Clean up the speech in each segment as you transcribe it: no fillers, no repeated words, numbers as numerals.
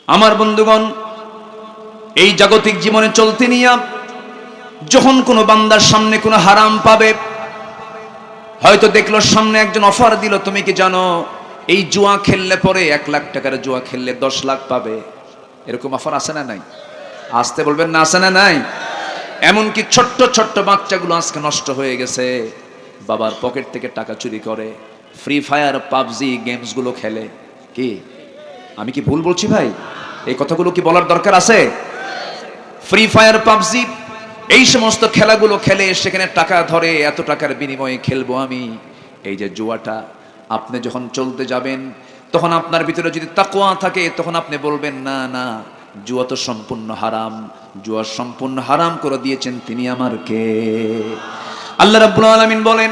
আমার বন্ধুগণ, এই জাগতিক জীবনে চলতে নিয়ে যখন কোনো বান্দার সামনে কোনো হারাম পাবে, হয়তো দেখলো সামনে একজন অফার দিল, তুমি কি জানো এই জুয়া খেললে পরে 1 লাখ টাকার জুয়া খেললে 10 লাখ পাবে? এরকম অফার আছে না নাই? আসতে বলবেন না, আছে না নাই? এমনকি ছোট্ট ছোট্ট বাচ্চাগুলো আজকে নষ্ট হয়ে গেছে, বাবার পকেট থেকে টাকা চুরি করে ফ্রি ফায়ার পাবজি গেমসগুলো খেলে। কি আমি কি ভুল বলছি ভাই? এই কথাগুলো কি বলার দরকার আছে? ফ্রি ফায়ার পাবজি এই সমস্ত খেলাগুলো খেলে সেখানে টাকা ধরে, এত টাকার বিনিময়ে খেলবো আমি। এই যে জুয়াটা, আপনি যখন চলতে যাবেন তখন আপনার ভিতরে যদি তাকওয়া থাকে তখন আপনি বলবেন না না, জুয়া তো সম্পূর্ণ হারাম, জুয়া সম্পূর্ণ হারাম করে দিয়েছেন তিনি আমার কে? আল্লাহ রাব্বুল আলামিন বলেন,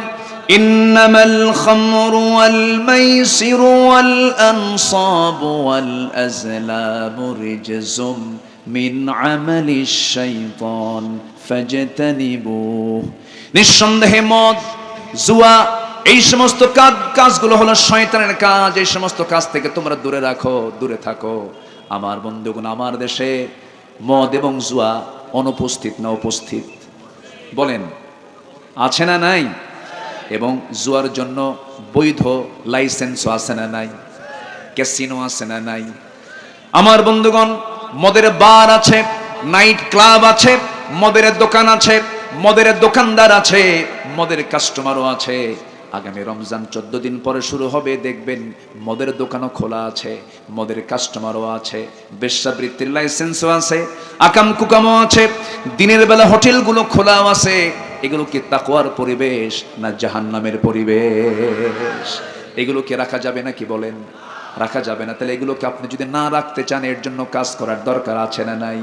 ইন্নামাল খামরু ওয়াল মাইসিরু ওয়াল আনসাবু ওয়াল আজলামু রিজসুম মিন আমালিশ শাইতান ফাজতানিবুহু। নিঃসন্দেহে মদ, জুয়া এই সমস্ত কাজগুলো হলো শয়তানের কাজ। এই সমস্ত কাজ থেকে তোমরা দূরে রাখো, দূরে থাকো। আমার বন্ধুগণ, আমার দেশে মদ এবং জুয়া অনুপস্থিত না উপস্থিত? বলেন, আছে না নাই? এবং জুয়ার জন্য বৈধ লাইসেন্সও আছে না নাই? ক্যাসিনো আছে না নাই? আমার বন্ধুগণ, মদের বার আছে, নাইট ক্লাব আছে, মদের দোকান আছে, মদের দোকানদার আছে, মদের কাস্টমারও আছে। আগামী রমজান 14 দিন পরে শুরু হবে, দেখবেন মদের দোকানও খোলা আছে, মদের কাস্টমারও আছে, বেশ্যাবৃত্তির লাইসেন্সও আছে, আকাম কুকামও আছে, দিনের বেলা হোটেলগুলো খোলাও আছে। এগুলো কি তাকওয়ার পরিবেশ না জাহান্নামের পরিবেশ? এগুলো কি রাখা যাবে নাকি? বলেন, রাখা যাবে না। তাহলে এগুলোকে আপনি যদি না রাখতে চান, এর জন্য কাজ করার দরকার আছে না নাই?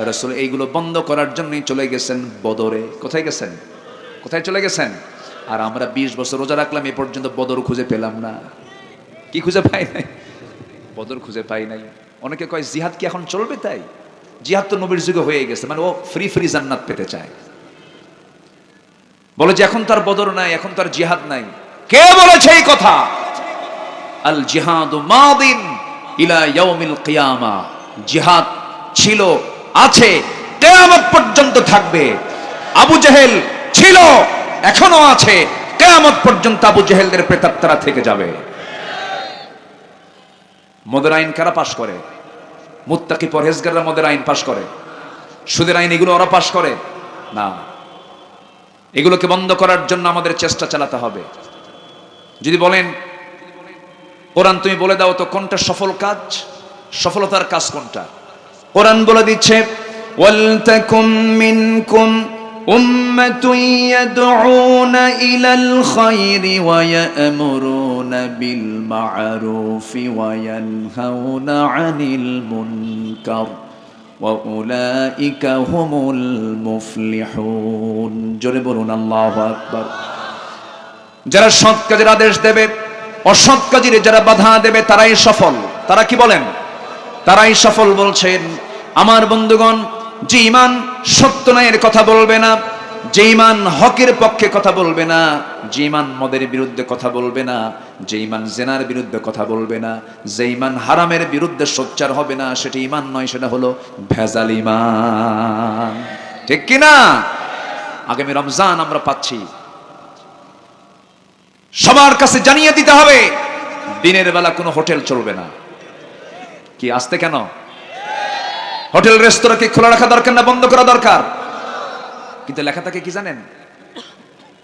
রাসূল এইগুলো বন্ধ করার জন্যই চলে গেছেন বদরে। কোথায় গেছেন? কোথায় চলে গেছেন? আর আমরা 20 বছর রোজা রাখলাম, এ পর্যন্ত বদর খুঁজে পেলাম না। কি খুঁজে পাই নাই? বদর খুঁজে পাই নাই। অনেকে কয় জিহাদ কি এখন চলবে? তাই জিহাদ তো নবীর যুগে হয়ে গেছে, মানে ও ফ্রি ফ্রি জান্নাত পেতে চায়। বলে যে এখন তার বদর নাই, এখন তার জিহাদ নাই। কে বলেছে এই কথা? আল জিহাদু মাদিন ইলা ইয়াউমিল কিয়ামা। জিহাদ ছিল, আছে, কিয়ামত পর্যন্ত থাকবে। আবু জেহেল ছিল, এখনো আছে, কিয়ামত পর্যন্ত আবু জেহেলদের প্রেতাত্মারা থেকে যাবে। মদের আইন কারা পাশ করে? মুত্তাকি পরহেজগাররা মদের আইন পাশ করে। সুদের আইন এগুলো ওরা পাশ করে না। এগুলোকে বন্ধ করার জন্য আমাদের চেষ্টা চালাতে হবে। যদি বলেন কোরআন তুমি বলে দাও তো কোনটা সফল কাজ, সফলতার কাজ কোনটা? কোরআন বলে দিচ্ছে, ওয়ালতাকুম মিনকুম উম্মাতুন ইয়াদউনা ইলাল খায়রি ওয়া ইয়া'মুরুনা বিল মা'রুফি ওয়া ইয়ানহাউনা আনিল মুনকার ওয়া উলাইকা হুমুল মুফলিহুন। জোরে বলুন আল্লাহু আকবার। যারা সৎ কাজের আদেশ দেবে, অসৎ কাজের যারা বাধা দেবে, তারাই সফল। তারা কি বলেন? তারাই সফল বলছেন। আমার বন্ধুগণ, যে ঈমান সত্য ন্যায়ের কথা বলবে না, যে ঈমান হকের পক্ষে কথা বলবে না, যে ঈমান মদের বিরুদ্ধে কথা বলবে না, যে ঈমান জিনার বিরুদ্ধে কথা বলবে না, যে ঈমান হারামের বিরুদ্ধে সোচ্চার হবে না, সেটা ঈমান নয়, সেটা হলো ভেজাল ঈমান। ঠিক কি না? আগামী রমজান আমরা পাচ্ছি, সবার কাছে জানিয়ে দিতে হবে দিনের বেলা কোনো হোটেল চলবে না। কি আসতে কেন? হোটেল রেস্তোরাঁকে খোলা রাখা দরকার না বন্ধ করা দরকার? কিন্তু লেখা থাকে কি জানেন?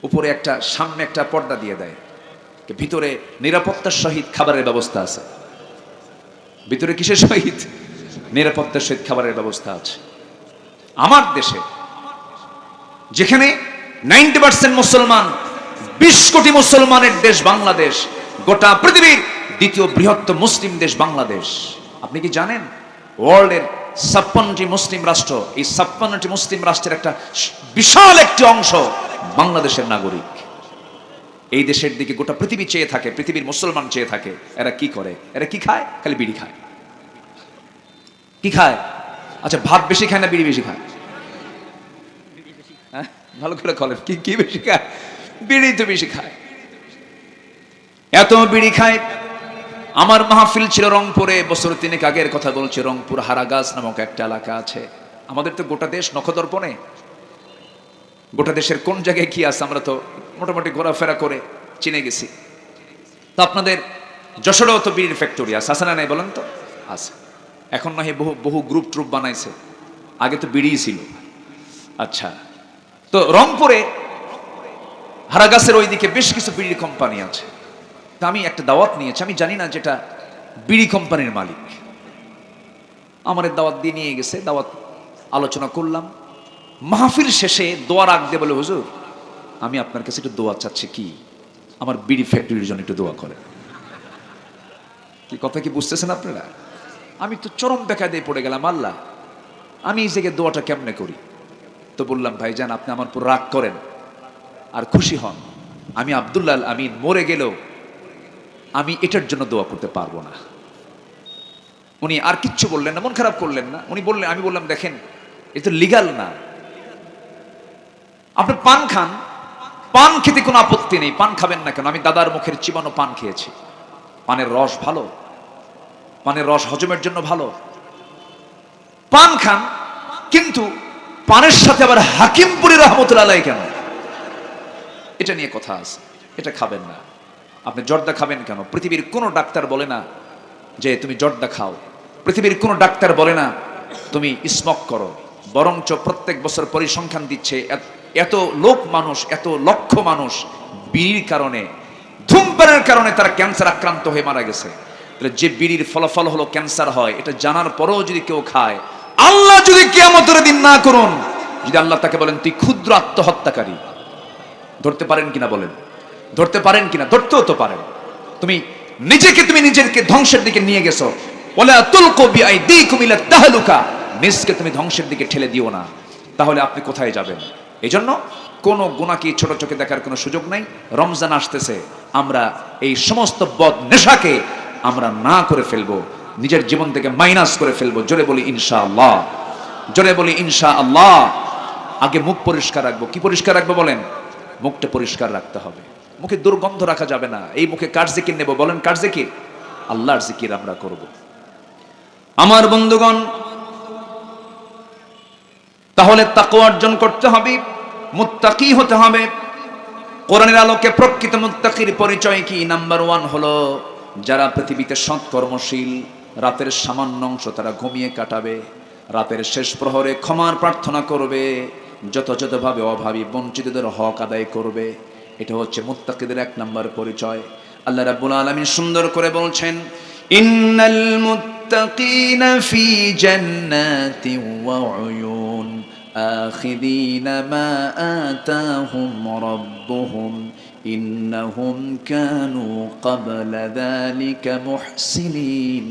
উপরে একটা, সামনে একটা পর্দা দিয়ে দেয়, ভিতরে নিরাপত্তার সহিত খাবারের ব্যবস্থা আছে। ভিতরে কিসের সহিত? নিরাপত্তার সহিত খাবারের ব্যবস্থা আছে। আমার দেশে যেখানে 90% মুসলমান, 20 কোটি মুসলমানের দেশ বাংলাদেশ, গোটা পৃথিবীর দ্বিতীয় বৃহত্তম মুসলিম দেশ বাংলাদেশ। আপনি কি জানেন ওয়ার্ল্ডের 56টি মুসলিম রাষ্ট্র, এই 56টি মুসলিম রাষ্ট্রের একটা বিশাল একটি অংশ বাংলাদেশের নাগরিক। এই দেশের দিকে গোটা পৃথিবী চেয়ে থাকে, পৃথিবীর মুসলমান চেয়ে থাকে। এরা কি করে? এরা কি খায়? খালি বিড়ি খায়। কি খায়? আচ্ছা, ভাত বেশি খায় না বিড়ি বেশি খায়? হ্যাঁ, ভালো করে বলেন, কি বেশি খায়? বিড়ি তো বেশি খায়। এত বিড়ি খায়, আমার মাহফিল ছিল রংপুরে, বছর 3 আগের কথা বলছি। রংপুর হারাগাছ নামক একটা এলাকা আছে। আমাদের তো গোটা দেশ নখদর্পণে, গোটা দেশের কোন জায়গায় কি আছে আমরা তো মোটামুটি ঘোরাফেরা করে চিনে গেছি। তো আপনাদের যশোরেও তো বিড়ির ফ্যাক্টরি আছে না নাই বলেন তো? আছে। এখন নয় বহু বহু গ্রুপ ট্রুপ বানাইছে, আগে তো বিড়িই ছিল। আচ্ছা, তো রংপুরে হারাগাছের ওইদিকে বেশ কিছু বিড়ির কোম্পানি আছে। তা আমি একটা দাওয়াত নিয়েছি, আমি জানি না যেটা বিড়ি কোম্পানির মালিক। আমার দাওয়াত দিয়ে নিয়ে গেছে, দাওয়াত আলোচনা করলাম। মাহফিল শেষে দোয়া রাখতে বলে, হুজুর আমি আপনার কাছে একটু দোয়া চাচ্ছি, কি আমার বিড়ি ফ্যাক্টরির জন্য একটু দোয়া করেন। কি কথা কি বুঝতেছেন আপনারা? আমি তো চরম বেকায় দিয়ে পড়ে গেলাম, আল্লাহ আমি এই জায়গায় দোয়াটা কেমনে করি? তো বললাম, ভাইজান আপনি আমার উপর রাগ করেন আর খুশি হন, আমি আব্দুল্লাহ আল আমিন মরে গেলেও আমি এটার জন্য দোয়া করতে পারবো না। উনি আর কিচ্ছু বললেন না, মন খারাপ করলেন না। উনি বললেন, আমি বললাম দেখেন এ তো লিগাল না। আপনি পান খান, পান খেতে কোনো আপত্তি নেই, পান খাবেন না কেন? আমি দাদার মুখের চিবানো পান খেয়েছি। পানের রস ভালো, পানের রস হজমের জন্য ভালো, পান খান। কিন্তু পানের সাথে আবার হাকিমপুরি রহমতুল্লাহ আলাইহি কেন? এটা নিয়ে কথা আছে, এটা খাবেন না। আপনি জর্দা খাবেন কেন? পৃথিবীর কোনো ডাক্তার বলে না যে তুমি জর্দা খাও, পৃথিবীর কোনো ডাক্তার বলে না তুমি স্মোক করো। বরঞ্চ প্রত্যেক বছর পরিসংখ্যান দিচ্ছে এত লোক মানুষ, এত লক্ষ মানুষ বিড়ির কারণে, ধূমপানের কারণে তারা ক্যান্সার আক্রান্ত হয়ে মারা গেছে। তাহলে যে বিড়ির ফলাফল হলো ক্যান্সার হয়, এটা জানার পরেও যদি কেউ খায়, আল্লাহ যদি কিয়ামতের দিন না করুন, যদি আল্লাহ তাকে বলেন তুই ক্ষুদ্র আত্মহত্যাকারী, ধরতে পারেন কিনা বলেন? ধরতে পারেন কিনা? ধরতেও তো পারেন। তুমি নিজেকে ধ্বংসের দিকে নিয়ে গেছো। ওয়ালা তুলকু বিআইদিকুম ইলা তাহলুকা, নিজকে তুমি ধ্বংসের দিকে ঠেলে দিও না। তাহলে আপনি কোথায় যাবেন? এজন্য কোন গুনাহকে ছোট চোখে দেখার কোনো সুযোগ নাই। রমজান আসতেছে, আমরা এই সমস্ত বদ নেশাকে আমরা না করে ফেলবো, নিজের জীবন থেকে মাইনাস করে ফেলবো। জোরে বলি ইনশাআল্লাহ, জোরে বলি ইনশাআল্লাহ। আগে মুখ পরিষ্কার রাখবো। কি পরিষ্কার রাখবো বলেন? মুখটা পরিষ্কার রাখতে হবে, মুখে দুর্গন্ধ রাখা যাবে না। এই মুখে কার জিকির নেব বলেন? কার জিকির? আল্লাহর জিকির আমরা করব। আমার বন্ধুগণ, তাহলে তাকওয়া অর্জন করতে হবে, মুত্তাকি হতে হবে। কোরআনের আলোকে প্রকৃত মুত্তাকির পরিচয় কি? নাম্বার 1 হলো যারা পৃথিবীতে সৎকর্মশীল, রাতের সামান্য অংশ তারা ঘুমিয়ে কাটাবে, রাতের শেষ প্রহরে ক্ষমার প্রার্থনা করবে, যথাযথভাবে অভাবী বঞ্চিতদের হক আদায় করবে। এটা হচ্ছে মুত্তাকিদের 1 নম্বর পরিচয়। আল্লাহ রাব্বুল আলামিন সুন্দর করে বলছেন, ইন্নাল মুত্তাকিনা ফি জান্নাতিন ওয়া উয়ুন আখিদিনা মা আতাহুম রাব্বুহুম ইন্নাহুম কানু ক্বাবলা যালিকা মুহসিনিন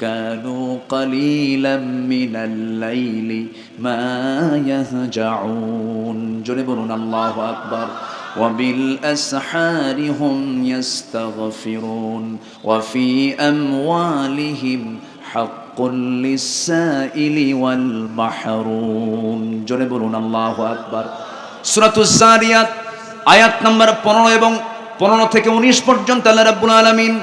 কানু কালিলাম মিনাল লাইলি মা ইয়াহজাউন। জোরে বলুন আল্লাহু আকবার। وبالأسحار هم يستغفرون وفي أموالهم حق للسائل والمحروم। জোরে বলুন আল্লাহু আকবার। সূরাতুজ জারিয়াত আয়াত নম্বর 15 এবং 15 থেকে 19 পর্যন্ত আল্লাহ রাব্বুল আলামিন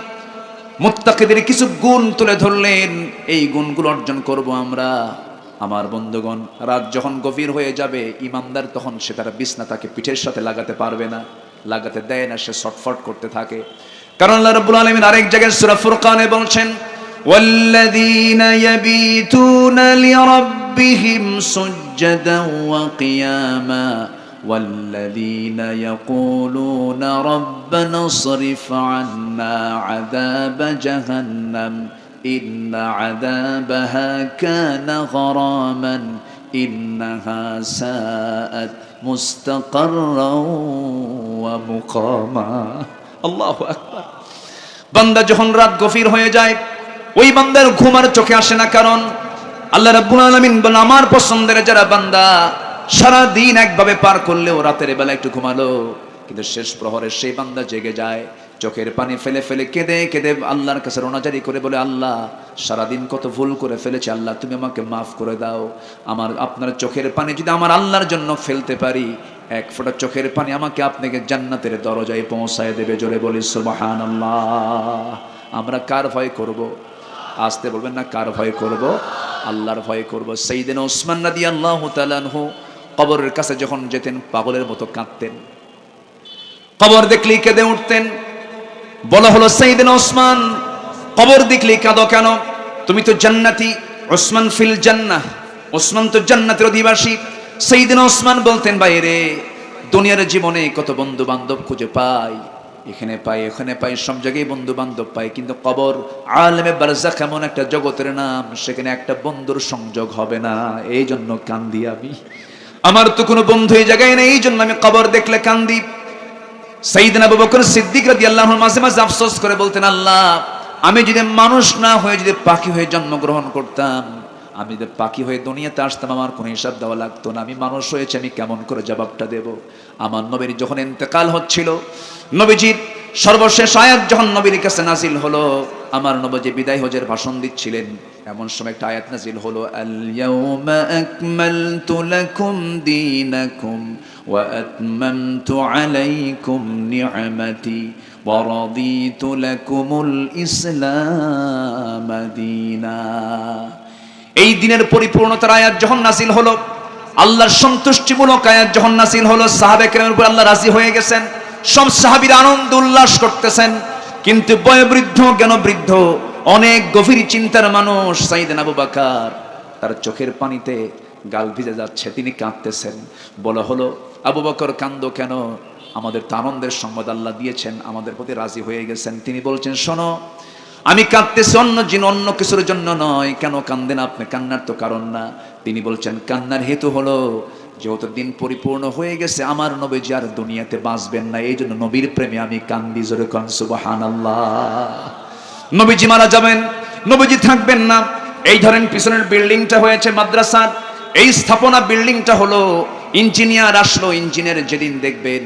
মুত্তাকিদের কিছু গুণ তুলে ধরলেন। এই গুণগুলো অর্জন করব আমরা। আমার বন্ধুগণ, রাত যখন গভীর হয়ে যাবে, ইমানদার তখন সে তার বিছনা তাকে পিঠের সাথে লাগাতে পারবে না, লাগাতে দেয় না, সে ছটফট করতে থাকে। কারণ আল্লাহ রাব্বুল আলামিন আরেক জায়গায় সূরা ফুরকানে বলছেন, ওয়াল্লাযীনা ইয়াবিতুনা লিরাব্বিহিম সুজদান ওয়া কিয়ামা ওয়াল্লাযীনা ইয়াকুলুনা রাব্বানা ইসরিফ আন্না আযাবা জাহান্নাম ইন্না আযাবাহা কানা গরামান ইন্নাহা সাআত মুস্তাকাররাও ওয়া মুকামা। আল্লাহু আকবার। বান্দা যখন রাত গভীর হয়ে যায়, ওই বান্দার ঘুম আর চোখে আসে না। কারণ আল্লাহ রাব্বুল আলামিন বলেন, আমার পছন্দের যারা বান্দা সারা দিন একভাবে পার করলেও রাতের বেলা একটু ঘুমালো, কিন্তু শেষ প্রহরে সেই বান্দা জেগে যায়, চোখের পানি ফেলে ফেলে কেঁদে কেঁদে আল্লাহর কাছে রোনাজারি করে বলে, আল্লাহ সারাদিন কত ভুল করে ফেলেছি, আল্লাহ তুমি আমাকে মাফ করে দাও। আপনার চোখের পানি যদি আমার আল্লাহর জন্য ফেলতে পারি, 1 ফোঁটা চোখের পানি আমাকে আপনাকে জান্নাতের দরজায় পৌঁছায় দেবে। জোরে বলি সুবহানাল্লাহ। আমরা কার ভয় করব? আসতে বলবেন না, কার ভয় করব? আল্লাহর ভয় করব। সাইয়েদনা ওসমান রাদিয়াল্লাহু তাআলা আনহু কবরের কাছে যখন যেতেন পাগলের মতো কাঁদতেন, কবর দেখলেই কেঁদে উঠতেন। বলা হলো, সাইয়েদনা ওসমান, কবর দেখলেই কাঁদো কেন? তুমি তো জান্নাতি, ওসমান ফিল জান্নাহ, ওসমান তো জান্নাতের অধিবাসী। সাইয়েদনা ওসমান বলতেন, বাইরে দুনিয়ার জীবনে কত বন্ধু বান্ধব খুঁজে পাই, এখানে পাই ওখানে পাই, সব জায়গায় বন্ধু বান্ধব পাই, কিন্তু কবর আলেমে বারজাখ এমন একটা জগতের নাম, সেখানে একটা বন্ধুর সংযোগ হবে না। এই জন্য কান্দি আমি, আমার তো কোনো বন্ধু এই জায়গায় নেই, এই জন্য আমি কবর দেখলে কান্দি। সাইয়েদনা আবু বকর সিদ্দিক রাদিয়াল্লাহু আনহু মাঝে মাঝে আফসোস করে বলতেন, আল্লাহ, আমি যদি মানুষ না হয়ে যদি পাখি হয়ে জন্মগ্রহণ করতাম, আমি যদি পাখি হয়ে দুনিয়াতে আসতাম, আমার কোনো হিসাব দেওয়া লাগতো না। আমি মানুষ হয়েছে, আমি কেমন করে জবাবটা দেব? আমার নবীর যখন ইন্তেকাল হচ্ছিল, নবীজির সর্বশেষ আয়াত যখন নবীর কাছে নাজিল হলো, আমার নবী বিদায় হজের ভাষণ দিচ্ছিলেন, এমন সময় একটা আয়াত নাজিল হলো, আল ইয়াউমা আকমালতু লাকুম দীনাকুম ওয়া আতমামতু আলাইকুম নি'মাতি ওয়া রাদিতু লাকুমুল ইসলাম দীনা। এই দিনের পরিপূর্ণতার আয়াত যখন নাজিল হলো, আল্লাহর সন্তুষ্টিমূলক আয়াত যখন নাজিল হলো, সাহাবায়ে কেরামের উপর আল্লাহ রাজি হয়ে গেছেন, সব সাহাবীরা আনন্দ উল্লাস করতেছেন। কিন্তু বয়োবৃদ্ধ জ্ঞানবৃদ্ধ অনেক গভীর চিন্তার মানুষ সাইয়েদনা আবু বকর, তার চোখের পানিতে গাল ভিজে যাচ্ছে, তিনি কাঁদতেছেন। বলা হলো, আবু বকর কান্দো কেন? আমাদের তো আনন্দের সংবাদ আল্লাহ দিয়েছেন, আমাদের প্রতি রাজি হয়ে গেছেন। তিনি বলছেন, শোনো, আমি কাঁদতেছি অন্য কিছুর জন্য নয়। কেন কান্দেন আপনি? কান্নার তো কারণ না। তিনি বলছেন, কান্নার হেতু হলো, যেহেতু দিন পরিপূর্ণ হয়ে গেছে, আমার নবীজি আর দুনিয়াতে বাঁচবেন না, এই জন্য নবীর প্রেমে আমি কান্দি। জোরে কোন সুবহানাল্লাহ। নবীজি মারা যাবেন, নবীজি থাকবেন না। এই ধরেন পিছনের বিল্ডিংটা হয়েছে মাদ্রাসার, এই স্থাপনা বিল্ডিংটা হলো, ইঞ্জিনিয়ার আসলো, ইঞ্জিনিয়ার যেদিন দেখবেন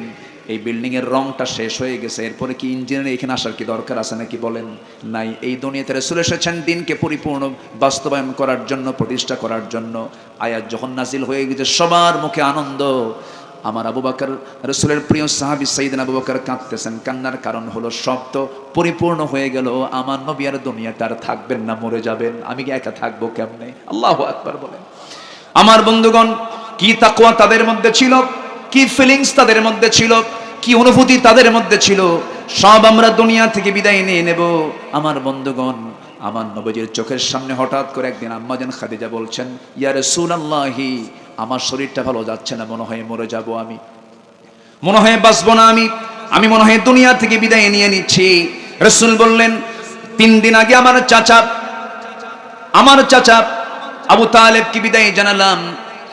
এই বিল্ডিং এর রংটা শেষ হয়ে গেছে, এরপরে কি ইঞ্জিনিয়ার এখানে আসার কি দরকার আছে নাকি? বলেন, নাই। এই দুনিয়াতে রাসূল এসেছেন দিনকে পরিপূর্ণ বাস্তবায়ন করার জন্য, প্রতিষ্ঠা করার জন্য। আয়াত যখন নাজিল হয়ে গেছে, সবার মুখে আনন্দ। আমার আবু বকর, রাসূলের প্রিয় সাহাবী সাইয়েদনা আবু বকর কাঁদতেছেন। কান্নার কারণ হলো, সব তো পরিপূর্ণ হয়ে গেল, আমার নবী আর দুনিয়াতে আর থাকবেন না, মরে যাবেন, আমি কি একা থাকবো কেমনে? আল্লাহু আকবার বলেন। আমার বন্ধুগণ, কি তাকওয়া তাদের মধ্যে ছিল, কি ফিলিংস তাদের মধ্যে ছিল, কি অনুভূতি তাদের মধ্যে ছিল, সব আমরা দুনিয়া থেকে বিদায় নিয়ে নেব। আমার বন্ধুগণ, আমার নবীজির চোখের সামনে হঠাৎ করে একদিন আম্মাজান খাদিজা বলছেন, ইয়া রাসূলুল্লাহি, আমার শরীরটা ভালো যাচ্ছে না, মনে হয় মরে যাব আমি, মনে হয় বাঁচবো না আমি মনে হয় দুনিয়া থেকে বিদায় নিয়ে নিচ্ছি। রাসূল বললেন, 3 দিন আগে আমার চাচা আবু তালেব কি বিদায় জানালাম,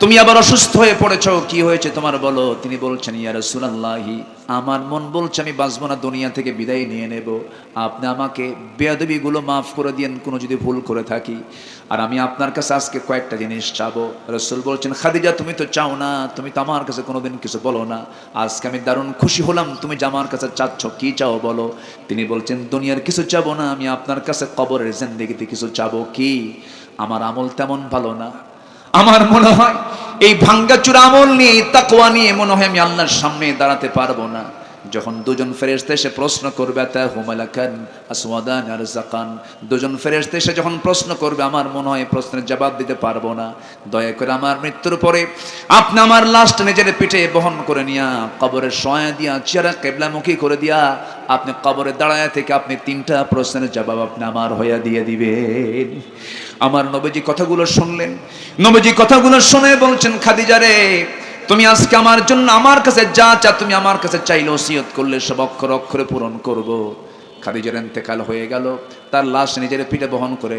তুমি আবার অসুস্থ হয়ে পড়েছো, কি হয়েছে তোমার বলো? তিনি বলছেন, ইয়া রাসূলুল্লাহি, আমার মন বলছে আমি বাঁচবো না, দুনিয়া থেকে বিদায় নিয়ে নেব। আপনি আমাকে বেয়াদবিগুলো মাফ করে দিয়েন, কোনো যদি ভুল করে থাকি। আর আমি আপনার কাছে আজকে কয়েকটা জিনিস চাবো। রাসূল বলছেন, খাদিজা, তুমি তো চাও না, তুমি তো আমার কাছে কোনোদিন কিছু বলো না, আজকে আমি দারুণ খুশি হলাম তুমি যে আমার কাছে চাচ্ছ, কি চাও বলো? তিনি বলছেন, দুনিয়ার কিছু চাবো না, আমি আপনার কাছে কবরের জিন্দেগিতে কিছু চাবো। কি? আমার আমল তেমন ভালো না, আমার মনে হয় এই ভাঙ্গাচুরা আমল নিয়ে, তাকওয়া নিয়ে মনে হয় আমি আল্লাহর সামনে দাঁড়াতে পারবো না। যখন দুজন ফেরেশতা এসে প্রশ্ন করবে, তাহুমালাকান আসওয়াদান আরজাকান, দুজন ফেরেশতা এসে যখন প্রশ্ন করবে, আমার মনে হয় প্রশ্নের জবাব দিতে পারবো না। দয়া করে আমার মৃত্যুর পরে আপনি আমার লাশটা নিজের পিঠে বহন করে নিয়া কবরের শোয়া দিয়া, চেহারা কিবলামুখী করে দিয়া, আপনি কবরে দাঁড়ায় থেকে আপনি 3টা প্রশ্নের জবাব আপনি আমার হইয়া দিয়ে দিবেন। আমার নবীজি কথাগুলো শুনলেন, নবীজি কথাগুলো শুনে বলছেন, খাদিজা রে, তুমি আজকে আমার জন্য আমার কাছে যা চা, তুমি আমার কাছে চাইলে, ওসিয়ত করলে সব অক্ষরে অক্ষরে পূরণ করব। খাদিজার ইন্তেকাল হয়ে গেল, তার লাশ নিজের পিঠে বহন করে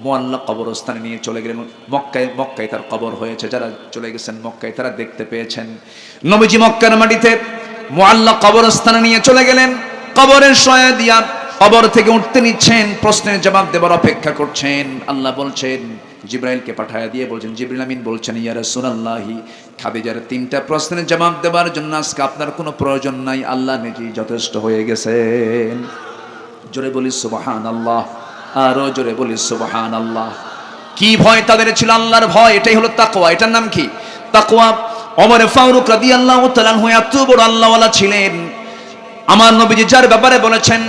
মুআল্লা কবরস্থানে নিয়ে চলে গেলেন। মক্কায় তার কবর হয়েছে, যারা চলে গেছেন মক্কায় তারা দেখতে পেয়েছেন। নবীজি মক্কার মাটিতে মুআল্লা কবরস্থানে নিয়ে চলে গেলেন, কবরের শোয়া দিয়া কবর থেকে উঠতে নিচ্ছেন, প্রশ্নের জবাব দেবার অপেক্ষা করছেন। আল্লাহ বলছেন, জিব্রাইলকে পাঠায়া দিয়ে বলছেন, জিবরিল আমিন বলছেন, ইয়া রাসূলুল্লাহি, খাদিজার 3টা প্রশ্নের জবাব দেবার জন্য আজকে আপনার কোনো প্রয়োজন নাই, আল্লাহ নিজেই যথেষ্ট হয়ে গেছেন। জোরে বলি সুবহানাল্লাহ, আরো জোরে বলি সুবহানাল্লাহ। কি ভয় তাদের ছিল? আল্লাহর ভয়। এটাই হলো তাকওয়া। এটার নাম কি? তাকওয়া। ওমর ফারুক রাদিয়াল্লাহু তাআলা আনহু এত বড় আল্লাহওয়ালা ছিলেন, আমার নবীজি যার ব্যাপারে বলেছেন,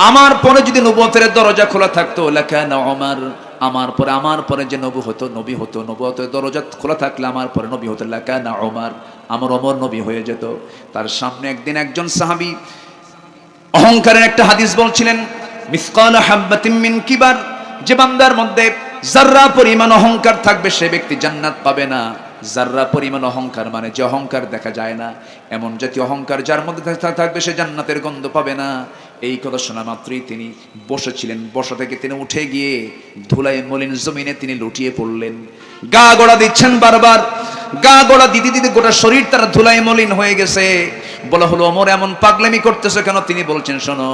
আমার পরে যদি নবুয়তের দরজা খোলা থাকতো লাকানা ওমর, আমার পরে যে নবী হতো নবুয়তের দরজা খোলা থাকলে আমার পরে নবী হতো লাকানা ওমর, আমার ওমর নবী হয়ে যেত। তার সামনে একদিন একজন সাহাবী অহংকারের একটা হাদিস বলছিলেন, মিসকাল হাববাতিন মিন কিবার, যে বান্দার মধ্যে যাররা পরিমাণ অহংকার থাকবে সে ব্যক্তি জান্নাত পাবে না। যাররা পরিমাণ অহংকার মানে যে অহংকার দেখা যায় না, এমন জাতীয় অহংকার যার মধ্যে থাকবে সে জান্নাতের গন্ধ পাবে না। এই কথা শোনা মাত্রই তিনি বসেছিলেন, বসা থেকে তিনি উঠে গিয়ে ধুলায় মলিন জমিনে তিনি লুটিয়ে পড়লেন। গা গোড়া দিচ্ছেন বারবার, গা গোড়া দিতে দিতে গোটা শরীর তার ধুলায় মলিন হয়ে গেছে। বলা হলো, ওমর এমন পাগলামি করতেছে কেন? তিনি বলছেন, শোনো,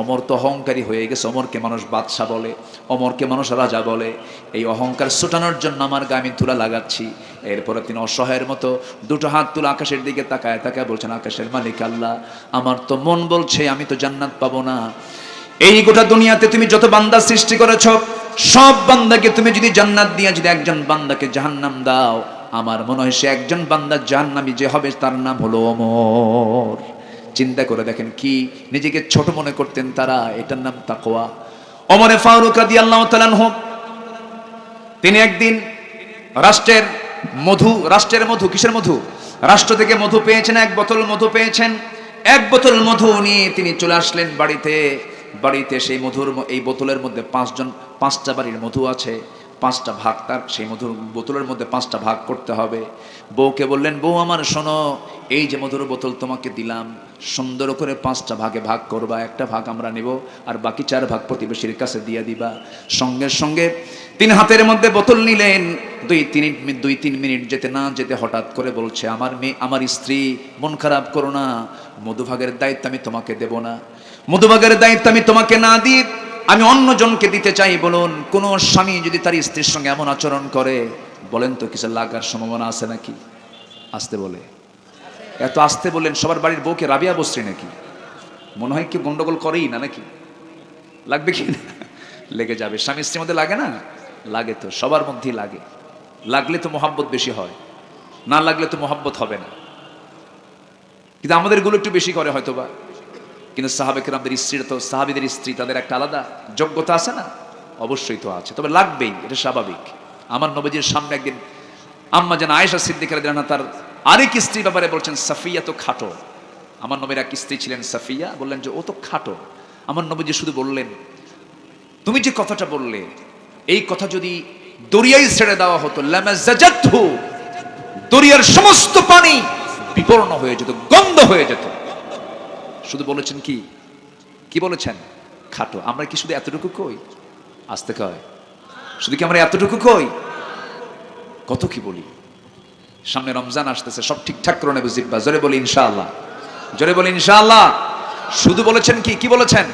ওমর তো অহংকারী হয়ে গেছে, ওমরকে মানুষ বাদশা বলে, ওমরকে মানুষ রাজা বলে। এই অহংকার ছুটানোর জন্য আমার গায়ে আমি তুলা লাগাচ্ছি। এরপরে তিনি অসহায়ের মতো দুটো হাত তুলে আকাশের দিকে তাকায় তাকায় বলছেন, আকাশের মালিক আল্লাহ, আমার তো মন বলছে আমি তো জান্নাত পাবো না। এই গোটা দুনিয়াতে তুমি যত বান্দা সৃষ্টি করেছ, সব বান্দাকে তুমি যদি জান্নাত দিয়ে যদি একজন বান্দাকে জাহান্নাম দাও, আমার মনে হয় সে একজন বান্দা জাহান্নামী যে হবে তার নাম হলো ওমর। চিন্তা করে দেখেন, কি নিজেকে ছোট মনে করতেন তারা, এটার নাম তাকওয়া। ওমরে ফারুক রাদিয়াল্লাহু তাআলা আনহু তিনি একদিন রাষ্ট্রের মধু, কিসের মধু? রাষ্ট্র থেকে মধু পেয়েছেন, এক বোতল মধু পেয়েছেন। এক বোতল মধু নিয়ে তিনি চলে আসলেন বাড়িতে সেই এই বোতলের মধ্যে পাঁচটা বাড়ির মধু আছে, 5টা ভাগ তার সেই মধুর বোতলের মধ্যে 5টা ভাগ করতে হবে। বউকে বললেন, বউ আমার শোনো, এই যে মধুর বোতল তোমাকে দিলাম, সুন্দর করে 5টা ভাগে ভাগ করবা, একটা ভাগ আমরা নেব আর বাকি 4 ভাগ প্রতিবেশীর কাছে দিয়ে দিবা। সঙ্গে সঙ্গে তিনি হাতের মধ্যে বোতল নিলেন। 2-3 মিনিট যেতে না যেতে হঠাৎ করে বলছে, আমার স্ত্রী, মন খারাপ করো না, মধুভাগের দায়িত্ব আমি তোমাকে দেব না, মধুভাগের দায়িত্ব আমি তোমাকে না দিই আমি অন্যজনকে দিতে চাই। বলুন, কোন স্বামী যদি তার স্ত্রীর সঙ্গে এমন আচরণ করে, বলেন তো কিছু লাগার সম্ভাবনা আছে নাকি? আসতে বলে, এত আসতে বললেন, সবার বাড়ির বউকে রাবিয়া বসছে নাকি? মনে হয় কি গন্ডগোল করেই না নাকি? লাগবে কি না? লেগে যাবে। স্বামী স্ত্রীর মধ্যে লাগে না? লাগে তো, সবার মধ্যেই লাগে। লাগলে তো মোহাব্বত বেশি হয়, না লাগলে তো মোহাব্বত হবে না। কিন্তু আমাদের গুলো একটু বেশি করে হয়তোবা। কিন্তু সাহাবেকেরামদের স্ত্রীরা তো, সাহাবীদের স্ত্রী, তাদের একটা আলাদা যোগ্যতা আছে না? অবশ্যই তো আছে, তবে লাগবেই, এটা স্বাভাবিক। আমার নবীজির সামনে একদিন আম্মা জান আয়েশা সিদ্দিকা রাদিয়াল্লাহু আনহা তার আরেক স্ত্রীর ব্যাপারে বলছেন, সাফিয়া তো খাটো। আমার নবীর এক স্ত্রী ছিলেন সাফিয়া, বললেন যে ও তো খাটো। আমার নবীজি শুধু বললেন, তুমি যে কথাটা বললে, এই কথা যদি দরিয়ায় ছেড়ে দেওয়া হতো, লামাজাজাতহু, দরিয়ার সমস্ত পানি বিবর্ণ হয়ে যেত, গন্ধ হয়ে যেত। শুধু বলেছেন কি বলেছেন? খাটো। আমরা কি শুধু এতটুকু কই? আসতে কয়, শুধু কি আমরা এতটুকু কই? কত কি বলি। সামনে রমজান আসতেছে, সব ঠিকঠাক করে নেবে জিব্বা। জোরে বলি ইনশাআল্লাহ, জোরে বলি ইনশাআল্লাহ। শুধু বলেছেন কি বলেছেন?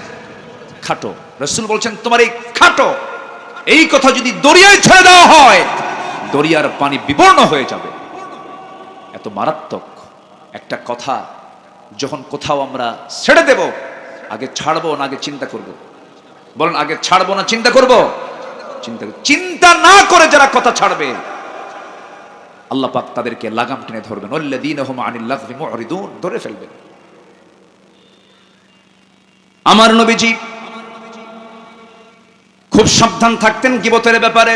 খাটো। রাসূল বলছেন, তোমার এই খাটো, এই কথা যদি দরিয়ায় ছেড়ে দেওয়া হয়, দরিয়ার পানি বিবর্ণ হয়ে যাবে। এত মারাত্মক একটা কথা যখন কোথাও আমরা ছেড়ে দেব, আগে ছাড়বো না আগে চিন্তা করব? বলেন, আগে ছাড়বো না চিন্তা করব? চিন্তা না করে যারা কথা ছাড়বে, আল্লাহ পাক তাদেরকে লাগাম টেনে ধরবেন। আল্লাযীনা হুম আনিল লাগযি মুরিদুন, ধরে ফেলবেন। আমার নবীজি খুব সাবধান থাকতেন গীবতের ব্যাপারে।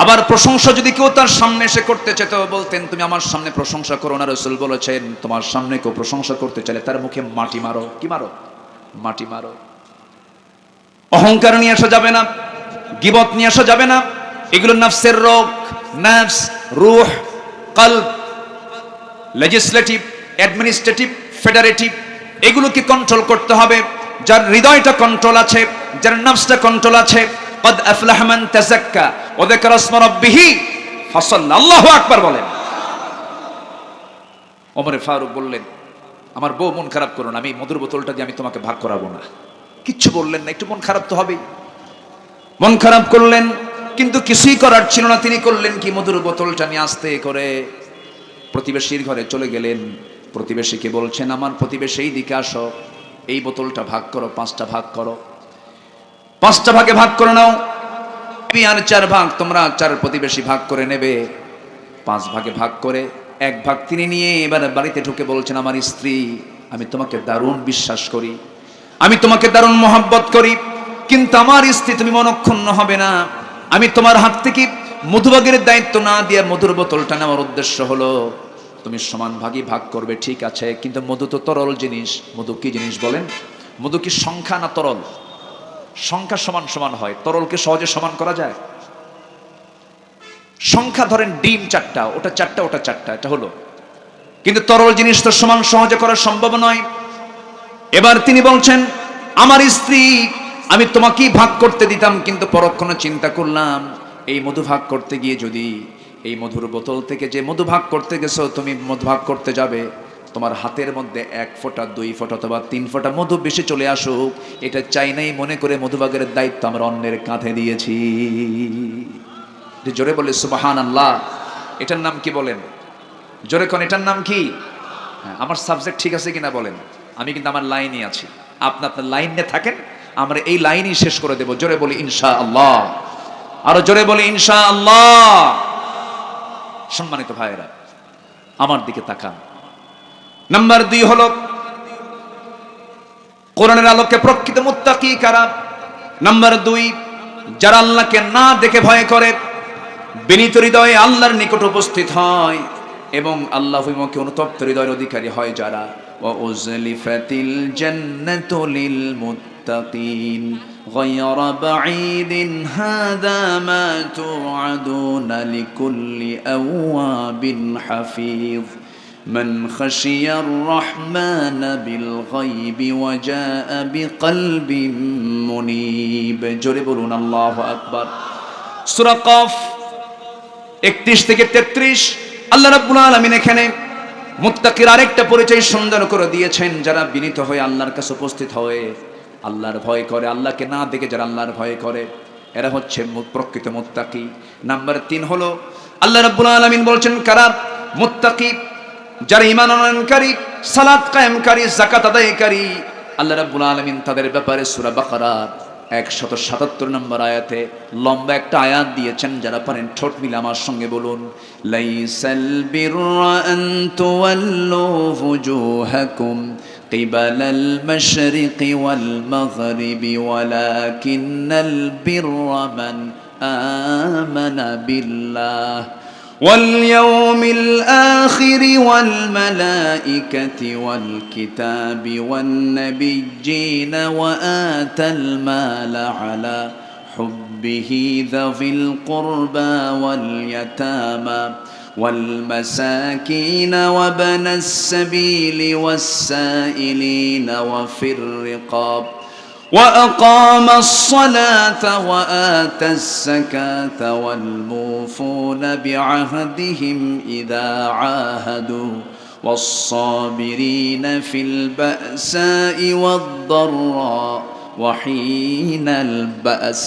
আবার প্রশংসা যদি কেউ তার সামনে এসে করতে চেত, বলতেন, তুমি আমার সামনে প্রশংসা করো না। রাসূল বলেছেন, তোমার সামনে কেউ প্রশংসা করতে চাইলে তার মুখে মাটি মারো। কি মারো? মাটি মারো। অহংকার নিয়ে আসা যাবে না, গীবত নিয়ে আসা যাবে না। এগুলো নফসের রোগ। নফস, রূহ, কলব, লেজিসলেটিভ, অ্যাডমিনিস্ট্রেটিভ, ফেডারেটিভ, এগুলোকে কন্ট্রোল করতে হবে। যার হৃদয়টা কন্ট্রোল আছে, যার নফসটা কন্ট্রোল আছে, قد أفلح من تزكى وذكر اسم ربه فصلى। আল্লাহু আকবার বলেন। ওমর ফারুক বললেন, আমার বউ মন খারাপ করো না, আমি মধুর বোতলটা দিয়ে আমি তোমাকে ভাগ করাবো না। কিচ্ছু বললেন না, একটু মন খারাপ তো হবেই। মন খারাপ করলেন, কিন্তু কিছুই করার ছিল না। তিনি করলেন কি, মধুর বোতলটা নিয়ে আস্তে করে প্রতিবেশীর ঘরে চলে গেলেন। প্রতিবেশীকে বলছেন, আমার প্রতিবেশী এই দিকে আসো, এই বোতলটা ভাগ করো, 5টা ভাগ করো, 5টা ভাগে ভাগ করে নাও। আর 4 ভাগ তোমরা 4 প্রতিবেশী ভাগ করে নেবে। 5 ভাগে ভাগ করে 1 ভাগ তিনি নিয়ে এবার বাড়িতে ঢুকে বলছেন, আমার স্ত্রী, আমি তোমাকে দারুণ বিশ্বাস করি, আমি তোমাকে দারুণ মহব্বত করি, কিন্তু আমার স্ত্রী তুমি মনক্ষুণ্ণ হবে না। আমি তোমার হাত থেকে মধুভাগের দায়িত্ব না দিয়ে মধুর বোতলটা নেওয়ার উদ্দেশ্য হলো তুমি সমান ভাগই ভাগ করবে, ঠিক আছে, কিন্তু মধু তো তরল জিনিস। মধু কি জিনিস বলেন? মধু কি সংখ্যা না তরল? সংখ্যা সমান সমান হয়, তরলকে সহজে সমান করা যায়? সংখ্যা ধরেন ডিম 4টা, ওটা 4টা, ওটা 4টা, এটা হলো, কিন্তু তরল জিনিস তো সমান সহজে করা সম্ভব নয়। এবার তিনি বলছেন, আমার স্ত্রী আমি তোমাকেই ভাগ করতে দিতাম, কিন্তু পরক্ষণে চিন্তা করলাম এই মধু ভাগ করতে গিয়ে যদি এই মধুর বোতল থেকে যে মধু ভাগ করতে গেছো, তুমি মধু ভাগ করতে যাবে, তোমার হাতের মধ্যে 1 ফোঁটা 2 ফোঁটা অথবা 3 ফোঁটা মধু বেশি চলে আসুক, এটা চাই নাই, মনে করে মধুভাগের দায়িত্ব আমরা অন্যের কাঁধে দিয়েছি। জোরে বলে সুবহানাল্লাহ। এটার নাম কি বলেন? জোরে কোন, এটার নাম কি? আমার সাবজেক্ট ঠিক আছে কিনা বলেন? আমি কিন্তু আমার লাইনই আছি, আপনি আপনার লাইনে থাকেন, আমরা এই লাইনই শেষ করে দেব। জোরে বলি ইনশাআল্লাহ, আরো জোরে বলি ইনশাআল্লাহ। সম্মানিত ভাইয়েরা, আমার দিকে তাকান। নাম্বার 2 হলো কোরআনের আলোকে প্রকৃত মুত্তাকি কারা। নাম্বার 2, যারা আল্লাহকে না দেখে ভয় করে, বিনীত হৃদয়ে আল্লাহর নিকট উপস্থিত হয় এবং আল্লাহ অভিমুখে অনুতপ্ত হৃদয়ের অধিকারী হয় যারা। ওয়া উজলিফাতিল জান্নাতু লিল মুত্তাকিন গায়রা বাঈদিন হাযা মা তুআদুনা লিকুল্লি আওয়াবিন হাফিজ মান খাশিয়ার রহমান বিল গায়বি ওয়া জাআ বিকলবিন মুনীব। জোরে বলুন আল্লাহু আকবার। সূরা কফ 31 থেকে 33 আল্লাহ রাব্বুল আলামিন এখানে মুত্তাকির আরেকটা পরিচয় সুন্দর করে দিয়েছেন, যারা বিনীত হয়ে আল্লাহর কাছে উপস্থিত হয়ে আল্লাহর ভয় করে, আল্লাহকে না দেখে যারা আল্লাহর ভয় করে, এরা হচ্ছে প্রকৃত মুত্তাকি। নাম্বার 3 হলো আল্লাহ রাব্বুল আলামিন বলছেন কারা মুত্তাকি, যারা ঈমান আনয়নকারী, সালাত কায়েমকারী, যাকাত আদায়কারী। আল্লাহ রাব্বুল আলামিন তাদের ব্যাপারে সূরা বাকারা 177 নম্বর আয়াতে লম্বা একটা আয়াত দিয়েছেন, যারা পারেন ঠোঁট মিলে আমার সঙ্গে বলুন, লাইসাল বিররা আন তুওয়াল্লু ফুজুহাকুম কিবালাল মাশরিকি ওয়াল মাগরিবি ওয়ালাকিন্নাল বিররা মান আমানা বিল্লাহ واليوم الآخر والملائكة والكتاب والنبيين وآتى المال على حبه ذوي القربى واليتامى والمساكين وابن السبيل والسائلين وفي الرقاب وأقام الصلاة وآتى الزكاة والموفون بعهدهم إذا عاهدوا والصابرين في البأساء والضراء وحين البأس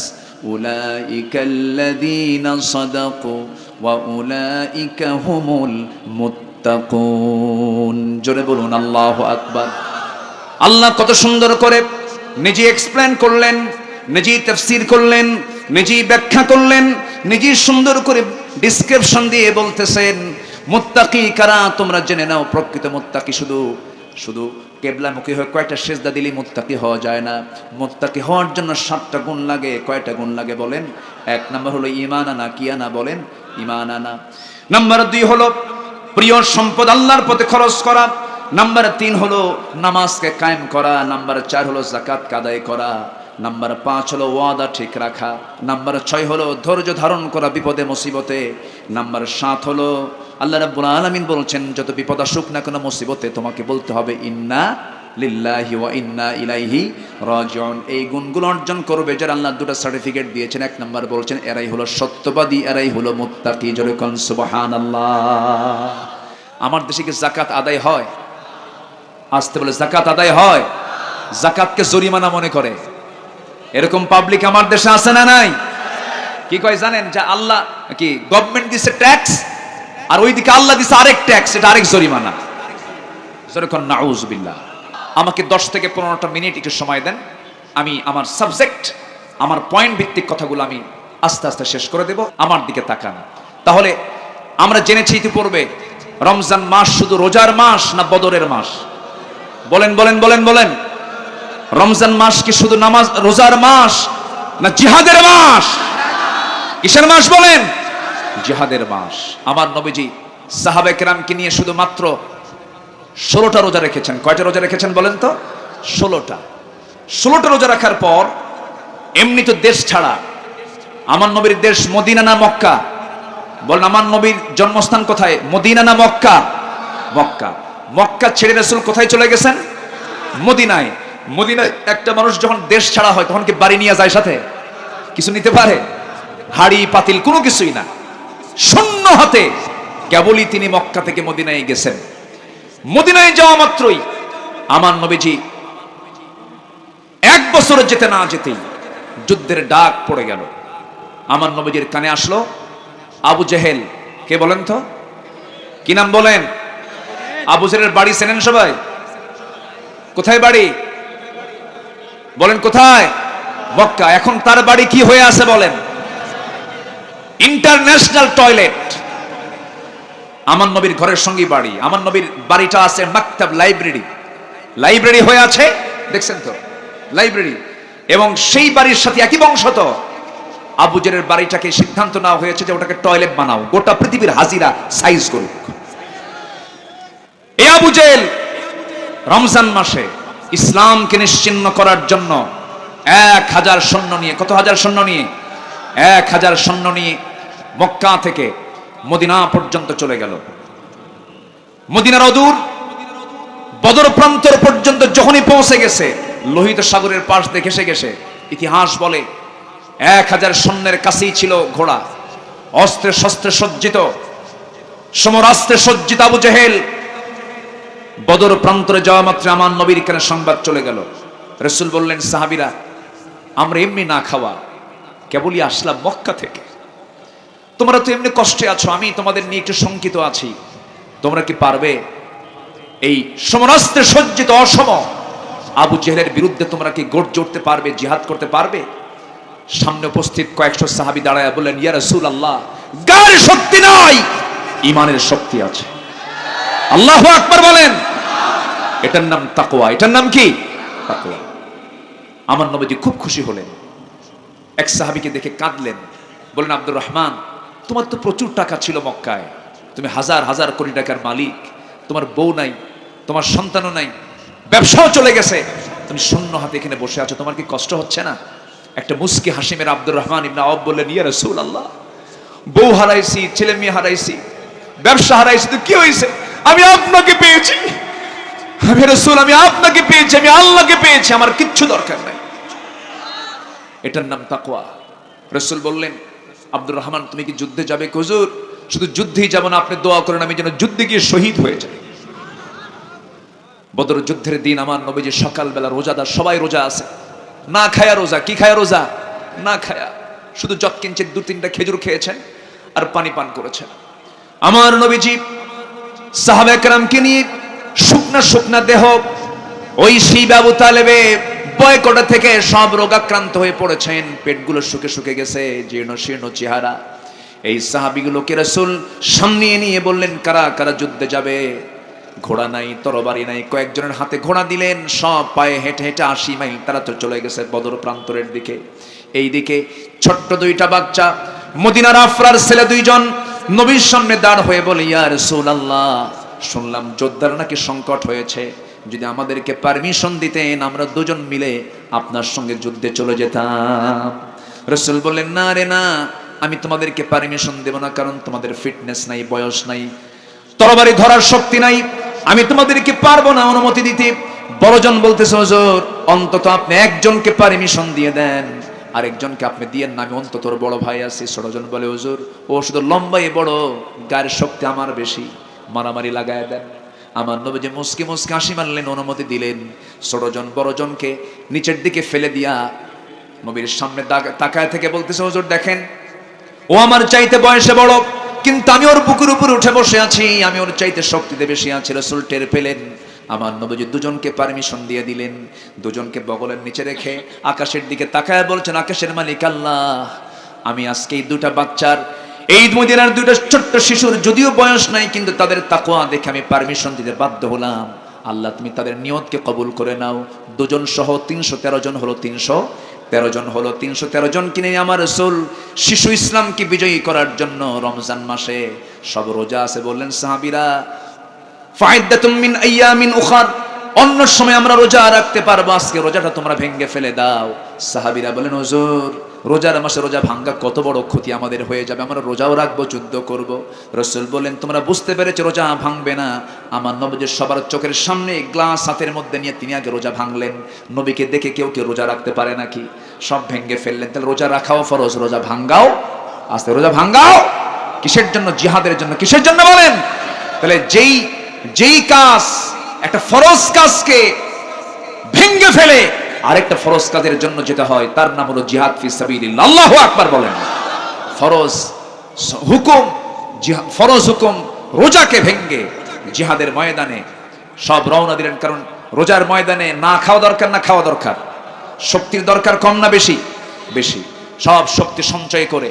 أولئك الذين صدقوا وأولئك هم المتقون। জোরে বলুন আল্লাহু আকবার। আল্লাহ কত সুন্দর করে নিজে এক্সপ্লেন করলেন, নিজেই তাফসীর করলেন, নিজেই ব্যাখ্যা করলেন, নিজেই সুন্দর করে ডেসক্রিপশন দিয়ে বলতেছেন মুত্তাকি কারা তোমরা জেনে নাও। প্রকৃত মুত্তাকি শুধু কিবলামুখী হয়ে কয়টা সিজদা দিলে মুত্তাকি হওয়া যায় না। মুত্তাকি হওয়ার জন্য 7টা গুণ লাগে। কয়টা গুণ লাগে বলেন? 1 নাম্বার হলো ঈমান আনা। কি আনা বলেন? ঈমান আনা। নাম্বার 2 হলো প্রিয় সম্পদ আল্লাহর পথে খরচ করা। নাম্বার 3 হলো নামাজকে কায়েম করা। নাম্বার 4 হলো যাকাত আদায় করা। নাম্বার 5 হলো ওয়াদা ঠিক রাখা। নাম্বার 6 হলো ধৈর্য ধারণ করা বিপদে মুসিবতে। নাম্বার 7 হলো আল্লাহ রাব্বুল আলামিন বলছেন যত বিপদ আসুক না কোনো মুসিবতে তোমাকে বলতে হবে ইন্না লিল্লাহি ওয়া ইন্না ইলাইহি রাজিউন। এই গুণগুলো অর্জন করবে যারা আল্লাহ 2টা সার্টিফিকেট দিয়েছেন। 1 নাম্বার বলছেন এরাই হলো সত্যবাদী, এরাই হলো মুত্তাকি। জোরে কোন সুবহানাল্লাহ। আমার দেশে কি যাকাত আদায় হয়? আসতে বলে যাকাত আদায় হয়? যাকাতকে জরিমানা মনে করে এরকম পাবলিক আমার দেশে আছে না নাই? কি কয় জানেন? যে আল্লাহ কি গভর্নমেন্ট দিছে ট্যাক্স আর ওইদিকে আল্লাহ দিছে আরেক ট্যাক্স, এটা আরেক জরিমানা। যেরকম নাউজুবিল্লাহ। আমাকে 10 থেকে 15টা মিনিট একটু সময় দেন, আমি আমার সাবজেক্ট, আমার পয়েন্ট ভিত্তিক কথাগুলো আমি আস্তে আস্তে শেষ করে দেব। আমার দিকে তাকান। তাহলে আমরা জেনেছি ইতিপূর্বে রমজান মাস শুধু রোজার মাস না বদরের মাস? বলেন বলেন বলেন বলেন। রমজান মাস কি শুধু নামাজ রোজার মাস, না জিহাদের মাস? কিসের মাস বলেন? জিহাদের মাস। আমার নবীজি সাহাবায়ে কেরামকে নিয়ে শুধুমাত্র 16টা রোজা রেখেছেন। কয়টা রোজা রেখেছেন বলেন তো? 16টা। 16টা রোজা রাখার পর এমনি তো দেশ ছাড়া, আমার নবীর দেশ মদিনা না মক্কা? বলেন, আমার নবীর জন্মস্থান কোথায়? মদিনা না মক্কা? মক্কা। মক্কা ছেড়ে রাসূল কোথায় চলে গেছেন? মদিনায়। মদিনায় একটা মানুষ যখন দেশ ছাড়া হয় তখন কি বাড়ি নিয়ে যায় সাথে? কিছু নিতে পারে? হাড়ি পাতিল কোনো কিছুই না, শূন্য হাতে কেবলই তিনি মক্কা থেকে মদিনায় গেছেন। মদিনায় যাওয়া মাত্রই আমার নবীজি 1 বছর যেতে না যেতেই যুদ্ধের ডাক পড়ে গেল। আমার নবীজির কানে আসলো আবু জেহেল। কে বলেন তো? কি নাম বলেন? আবু জেহেলের বাড়ি চেনেন সবাই? কোথায় বাড়ি বলেন? কোথায়? মক্কা। এখন তার বাড়ি কি হয়ে আছে বলেন? International toilet. আমার নবীর ঘরের সঙ্গে বাড়ি। আমার নবীর বাড়িটা আছে মাকতাব, লাইব্রেরি। লাইব্রেরি হয়ে আছে, দেখছেন তো? লাইব্রেরি। এবং সেই বাড়ির সাথে একই বংশ তো। আবু জেহেলের বাড়িটাকে সিদ্ধান্ত নেওয়া হয়েছে যে ওটাকে টয়লেট বানাও, গোটা পৃথিবীর হাজিরা সাইজ করুক। এই আবু জেহেল রমজান মাসে ইসলামকে নিশ্চিহ্ন করার জন্য 1000 সৈন্য নিয়ে, কত হাজার সৈন্য নিয়ে? 1000 সৈন্য নিয়ে মক্কা থেকে মদিনা পর্যন্ত চলে গেল। মদিনার অদূর বদর প্রান্তর পর্যন্ত যখনই পৌঁছে গেছে, লোহিত সাগরের পাশ দিয়ে ঘেসে গেছে, ইতিহাস বলে 1000 সৈন্যের কাছেই ছিল ঘোড়া, অস্ত্রে শস্ত্রে সজ্জিত, সমরাস্ত্রে সজ্জিত আবু জেহেল বদর প্রান্তরে যাওয়া মাত্র আমার নবীর কানে সংবাদ চলে গেল। রাসূল বললেন, সাহাবীরা, আমরা এমনি না খাওয়া কেবলই আসলাম মক্কা থেকে, তোমরা তো এমনি কষ্টে আছো, আমি তোমাদের নিয়ে একটু শঙ্কিত আছি, তোমরা কি পারবে এই সমরাস্ত্রে সজ্জিত অসম আবু জেহেলের বিরুদ্ধে তোমরা কি গর্জে উঠতে পারবে, জিহাদ করতে পারবে? সামনে উপস্থিত কয়েকশো সাহাবী দাঁড়ায় বললেন, ইয়া রাসূলুল্লাহ, গায়ের শক্তি নাই, ঈমানের শক্তি আছে। আল্লাহু আকবার বলেন। এটার নাম তাকওয়া। এটার নাম কি? তাকওয়া। আমার নবীজি খুব খুশি হলেন। এক সাহাবীকে দেখে কাঁদলেন, বলেন, আব্দুর রহমান, তোমার তো প্রচুর টাকা ছিল মক্কায়, তুমি হাজার হাজার কোটি টাকার মালিক, তোমার বউ নাই, তোমার সন্তানও নাই, ব্যবসাও চলে গেছে, তুমি শূন্য হাতে এখানে বসে আছো, তোমার কি কষ্ট হচ্ছে না? একটা মুস্কি হাসি মেরে আব্দুর রহমান ইবনে আওফ বললেন, ইয়া রাসূলুল্লাহ, বউ হারাইছি, ছেলে মেয়ে হারাইছি, ব্যবসা হারাইছি, তো কি হয়েছে? আমি আপনাকে পেয়েছি। আমি রাসূল, আমি আপনাকে পেয়েছি, আমি আল্লাহকে পেয়েছি, আমার কিচ্ছু দরকার নাই। এটার নাম তাকওয়া। রাসূল বললেন, আব্দুর রহমান, তুমি কি যুদ্ধে যাবে? হুজুর, শুধু যুদ্ধেই যাব না, আপনি দোয়া করেন আমি যেন যুদ্ধে গিয়ে শহীদ হয়ে যাই। বদর যুদ্ধের দিন আমার নবীজি সকালবেলা রোজাদার, সবাই রোজা আছে, না খায়া রোজা। কি খায়া রোজা? না খায়া, শুধু যৎকিঞ্চিত 2-3টা খেজুর খেয়েছেন আর পানি পান করেছেন। আমার নবীজি সাহাবায়ে কেরামকে নিয়ে শুকনা শুকনা দেহ, ওই শিবা আবু তালেবে বয়কটা থেকে সব রোগাক্রান্ত হয়ে পড়েছেন, পেটগুলো শুকে শুকে গেছে, জীর্ণ শীর্ণ চেহারা। এই সাহাবীগুলোকে রাসূল সামনে নিয়ে বললেন, কারা কারা যুদ্ধে যাবে? ঘোড়া নাই, তরবারি নাই, কয়েকজনের হাতে ঘোড়া দিলেন, সব পায়ে হেঁটে হেঁটে 80 মাইল তারা তো চলে গেছে বদর প্রান্তরের দিকে। এই দিকে ছোট্ট 2টা বাচ্চা, মদিনার আফরার ছেলে 2 জন নবীর সামনে দাঁড় হয়ে বলে, ইয়া রাসূলুল্লাহ, শুনলাম যোদ্ধার নাকি সংকট হয়েছে, যদি আমাদেরকে পারমিশন দিতেন আমরা 2 জন মিলে আপনার সঙ্গে যুদ্ধে চলে যেতাম। রাসূল বললেন, না রে না, আমি তোমাদেরকে পারমিশন দেব না, কারণ তোমাদের ফিটনেস নাই, বয়স নাই, তরবারি ধরার শক্তি নাই, আমি তোমাদেরকে পারবো না অনুমতি দিতে। বড়জন বলতেছে, হুজুর, অন্তত আপনি একজনকে পারমিশন দিয়ে দেন, আরেকজনকে আপনি দিয়েন না, আমি অন্তত ওর বড় ভাই আছি। ছোটজন বলে, হুজুর, ও শুধু লম্বাই বড়, গায়ের শক্তি আমার বেশি, মারামারি লাগায় দেন। আমার নবীজি মুস্কি মুস্কি হাসি মারলেন, অনুমতি দিলেন। ছোটজন বড়জনকে নিচের দিকে ফেলে দিয়া নবীর সামনে তাকায় থেকে বলতেছে, হুজুর দেখেন, ও আমার চাইতে বয়সে বড়, কিন্তু আমি ওর বুকের উপর উঠে বসে আছি, আমি ওর চাইতে শক্তিতে বেশি আছি। রাসূল টের পেলেন। আমার নবীজি 2 জনকে পারমিশন দিয়ে দিলেন। 2 জনকে বগলের নিচে রেখে আকাশের দিকে তাকায় বলছেন, আকাশের মালিক আল্লাহ, আমি আজকে এই 2টা বাচ্চার, এই মদিনার 2টা ছোট্ট শিশুর যদিও বয়স নাই, কিন্তু তাদের তাকওয়া দেখে আমি পারমিশন দিতে বাধ্য হলাম। আল্লাহ তুমি তাদের নিয়তকে কবুল করে নাও। দুজন সহ 313 জন হলো, 313 জন হলো। 313 জন কিনে আমার রাসূল শিশু ইসলামকে বিজয়ী করার জন্য রমজান মাসে সব রোজা আছে। বললেন সাহাবীরা, ফাইদ্দাতুম মিন আইয়ামিন উখার, অন্য সময় আমরা রোজা রাখতে পারবো, আজকে রোজাটা তোমরা ভেঙে ফেলে দাও। সাহাবীরা বলেন, হুজুর রোজার মাসে রোজা ভাঙ্গা কত বড় ক্ষতি আমাদের হয়ে যাবে, আমরা রোজাও রাখবো, যুদ্ধ করব। রাসূল বলেন, তোমরা বুঝতে পেরেছো রোজা ভাঙবে না। আমার নবীজি সবার চোখের সামনে গ্লাস হাতের মধ্যে নিয়ে তিনি আগে রোজা ভাঙলেন। নবীকে দেখে কেউ রোজা রাখতে পারে নাকি? সব ভেঙে ফেললেন। তাহলে রোজা রাখাও ফরজ, রোজা ভাঙ্গাও আস্তে, রোজা ভাঙ্গাও কিসের জন্য? জিহাদের জন্য। কিসের জন্য বলেন? তাহলে যেই কাজ একটা ফরজ কাজকে ভেঙে ফেলে আরেকটা ফরজ কাজের জন্য যেটা হয় তার নাম হলো জিহাদ ফি সাবিলিল্লাহ। আল্লাহু আকবার বলেন। ফরজ হুকুম রোজাকে ভেঙে জিহাদের ময়দানে সব রওনা দিলেন। কারণ রোজার ময়দানে না খাওয়া দরকার, না খাওয়া দরকার, শক্তির দরকার কম না বেশি? বেশি। সব শক্তি সঞ্চয় করে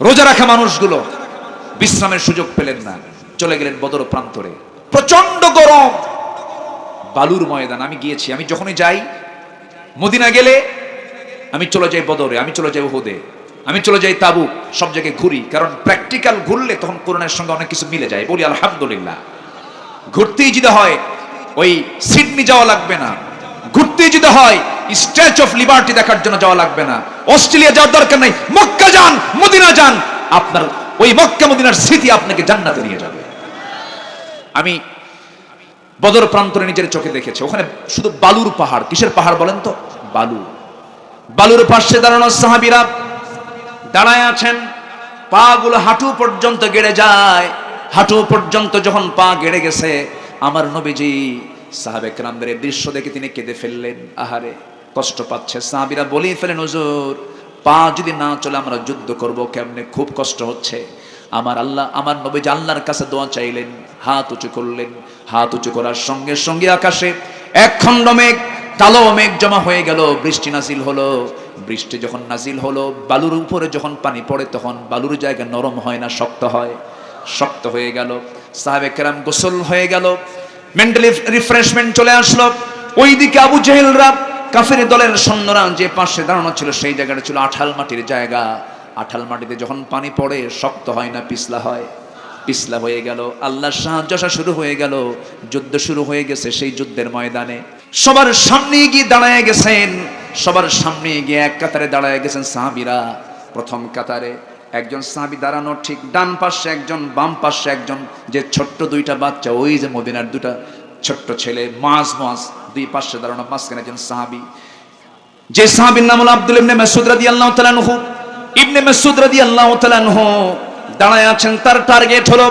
রোজা রাখা মানুষগুলো বিশ্রামের সুযোগ পেলেন না, চলে গেলেন বদর প্রান্তরে। প্রচন্ড গরম, বালুর ময়দান। আমি গিয়েছি, আমি যখনই যাই মদিনা গেলে আমি চলে যাই বদরে, আমি চলে যাই উহুদে, আমি চলে যাই তাবুক, সব জায়গায় ঘুরি। কারণ প্র্যাকটিক্যাল ঘুরলে তখন কোরআনের সঙ্গে অনেক কিছু মিলে যায়। বলি আলহামদুলিল্লাহ। ঘুরতেই যদি হয় ওই সিডনি যাওয়া লাগবে না, ঘুরতেই যদি হয় স্ট্যাচু অফ লিবার্টি দেখার জন্য যাওয়া লাগবে না, অস্ট্রেলিয়া যাওয়ার দরকার নেই, মক্কা যান, মদিনা যান, আপনার ওই মক্কা মদিনার স্মৃতি আপনাকে জান্নাতে নিয়ে যাবে। আমি বদর প্রান্তরে নিজের চোখে দেখেছি, ওখানে শুধু বালুর পাহাড়। কিসের পাহাড় বলেন তো? বালুর পাশে দাঁড়ানো সাহাবীরা দাঁড়ায় আছেন, পা গুলো হাঁটু পর্যন্ত গেড়ে যায়। হাঁটু পর্যন্ত যখন পা গেড়ে গেছে, আমার নবীজি সাহাবে কেরামদের দৃশ্য দেখে তিনি কেঁদে ফেললেন। আহারে, কষ্ট পাচ্ছে। সাহাবীরা বলেই ফেলেন, হুজুর পা যদি না চলে আমরা যুদ্ধ করব কেমনে, খুব কষ্ট হচ্ছে। আমার নবীজি আল্লাহর কাছে দোয়া চাইলেন, হাত উঁচু করলেন। হাত উঁচু করার সঙ্গে সঙ্গে আকাশে এক খণ্ড মেঘ, কালো মেঘ জমা হয়ে গেল। বৃষ্টি নাজিল হলো। বৃষ্টি যখন নাজিল হলো, বালুর উপরে যখন পানি পড়ে তখন বালুর জায়গা নরম হয় না, শক্ত হয়। শক্ত হয়ে গেল। সাহাবে কেরাম গোসল হয়ে গেল, মেন্টালি রিফ্রেশমেন্ট চলে আসলো। ওইদিকে আবু জেহেলরা, কাফের দলের সৈন্যরা যে পাশে দাঁড়ানো ছিল সেই জায়গাটা ছিল আঠাল মাটির জায়গা। আঠাল মাটিতে যখন পানি পড়ে শক্ত হয় না, পিছলা হয়। পিছলা হয়ে গেল। আল্লাহর সাহায্য শুরু হয়ে গেল। যুদ্ধ শুরু হয়ে গেছে। সেই যুদ্ধের ময়দানে সবার সামনে গিয়ে দাঁড়ায় গেছেন, সবার সামনে গিয়ে এক কাতারে দাঁড়ায় গেছেন সাহাবীরা। প্রথম কাতারে একজন সাহাবী দাঁড়ানো, ঠিক ডান পাশে একজন, বাম পাশে একজন। যে ছোট্ট দুইটা বাচ্চা, ওই যে মদিনার দুটা ছোট্ট ছেলে, মাস দুই পাশে দাঁড়ানো, মাঝখানে একজন সাহাবী। যে সাহাবীর নাম হলো আব্দুল ইবনে মাসউদ রাদিয়াল্লাহু তাআলা আনহু। ইবনে মাসউদ রাদিয়াল্লাহু তাআলা আনহু দাঁড়ায় আছেন। তার টার্গেট হলো